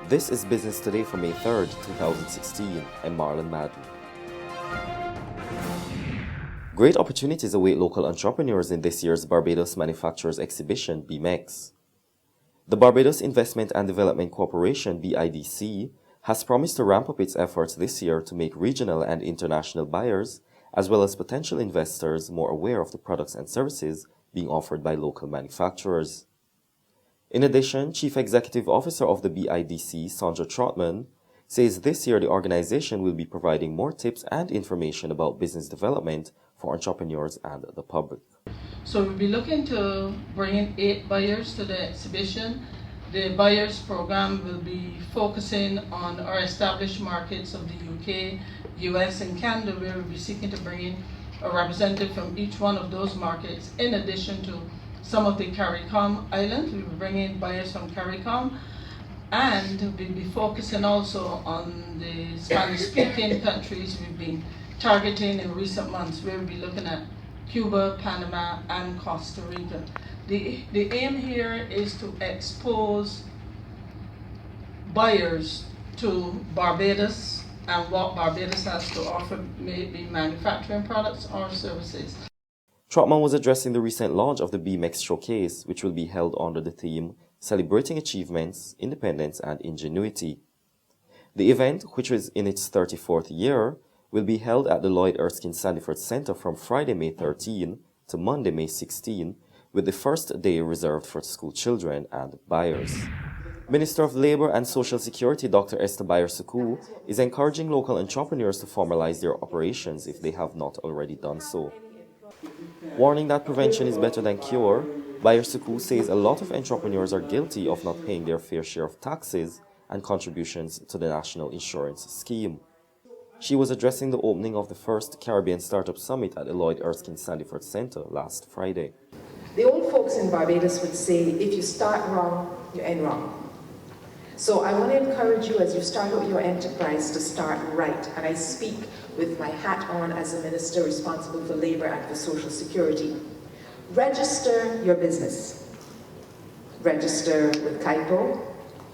This is Business Today for May 3rd, 2016. I'm Marlon Madden. Great opportunities await local entrepreneurs in this year's Barbados Manufacturers Exhibition, BMEX. The Barbados Investment and Development Corporation, BIDC, has promised to ramp up its efforts this year to make regional and international buyers, as well as potential investors, more aware of the products and services being offered by local manufacturers. In addition, Chief Executive Officer of the BIDC, Sandra Trotman, says this year the organization will be providing more tips and information about business development for entrepreneurs and the public. So we'll be looking to bring in 8 buyers to the exhibition. The buyers program will be focusing on our established markets of the UK, US and Canada, where we'll be seeking to bring in a representative from each one of those markets, in addition to some of the CARICOM islands. We'll be bringing buyers from CARICOM, and we'll be focusing also on the Spanish-speaking countries we've been targeting in recent months, where we'll be looking at Cuba, Panama, and Costa Rica. The aim here is to expose buyers to Barbados and what Barbados has to offer, maybe manufacturing products or services. Trotman was addressing the recent launch of the BMEX Showcase, which will be held under the theme Celebrating Achievements, Independence and Ingenuity. The event, which is in its 34th year, will be held at the Lloyd Erskine Sandiford Center from Friday, May 13 to Monday, May 16, with the first day reserved for school children and buyers. Minister of Labour and Social Security Dr. Esther Bayer-Suku is encouraging local entrepreneurs to formalize their operations if they have not already done so. Warning that prevention is better than cure, Bayer-Suku says a lot of entrepreneurs are guilty of not paying their fair share of taxes and contributions to the National Insurance Scheme. She was addressing the opening of the first Caribbean Startup Summit at the Lloyd Erskine Sandiford Center last Friday. The old folks in Barbados would say, if you start wrong, you end wrong. So I want to encourage you as you start out your enterprise to start right. And I speak with my hat on as a minister responsible for labor and for social security. Register your business. Register with CAIPO,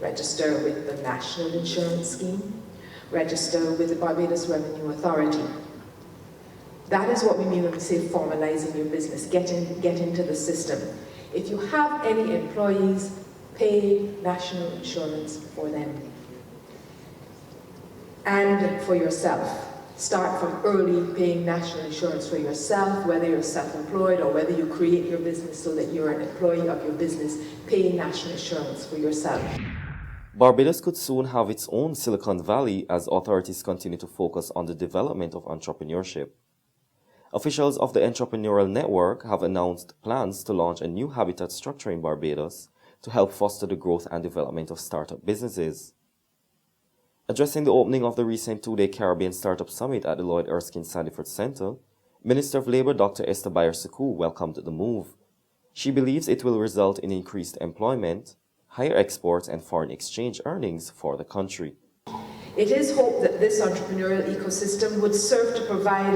register with the National Insurance Scheme, register with the Barbados Revenue Authority. That is what we mean when we say formalizing your business, get into the system. If you have any employees, pay national insurance for them. And for yourself. Start from early paying national insurance for yourself, whether you're self-employed or whether you create your business so that you're an employee of your business, pay national insurance for yourself. Barbados could soon have its own Silicon Valley as authorities continue to focus on the development of entrepreneurship. Officials of the Entrepreneurial Network have announced plans to launch a new habitat structure in Barbados to help foster the growth and development of startup businesses. Addressing the opening of the recent 2-day Caribbean Startup Summit at the Lloyd Erskine Sandiford Center, Minister of Labour Dr. Esther Bayer-Suku welcomed the move. She believes it will result in increased employment, higher exports and foreign exchange earnings for the country. It is hoped that this entrepreneurial ecosystem would serve to provide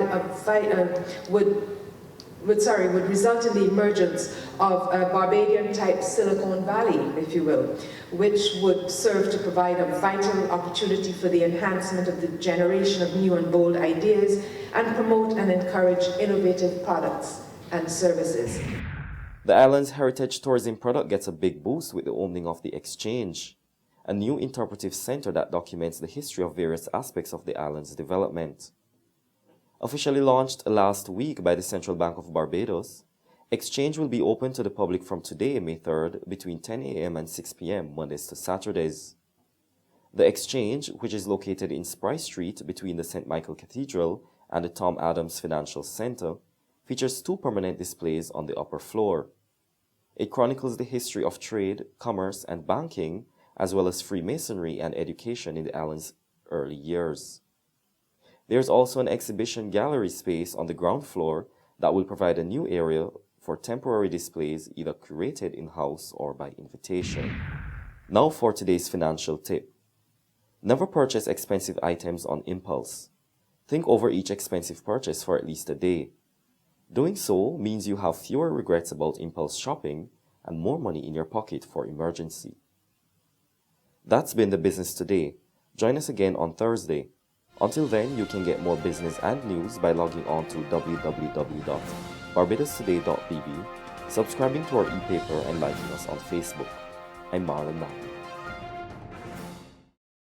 would result in the emergence of a Barbadian-type Silicon Valley, if you will, which would serve to provide a vital opportunity for the enhancement of the generation of new and bold ideas and promote and encourage innovative products and services. The island's heritage tourism product gets a big boost with the opening of the Exchange, a new interpretive center that documents the history of various aspects of the island's development. Officially launched last week by the Central Bank of Barbados, Exchange will be open to the public from today, May 3rd, between 10 a.m. and 6 p.m. Mondays to Saturdays. The Exchange, which is located in Spry Street between the St. Michael Cathedral and the Tom Adams Financial Center, features 2 permanent displays on the upper floor. It chronicles the history of trade, commerce, and banking, as well as Freemasonry and education in the island's early years. There's also an exhibition gallery space on the ground floor that will provide a new area for temporary displays either curated in-house or by invitation. Now for today's financial tip. Never purchase expensive items on impulse. Think over each expensive purchase for at least a day. Doing so means you have fewer regrets about impulse shopping and more money in your pocket for emergency. That's been the Business Today. Join us again on Thursday. Until then, you can get more business and news by logging on to www.barbadostoday.tv, subscribing to our e-paper, and liking us on Facebook. I'm Marlon Nang.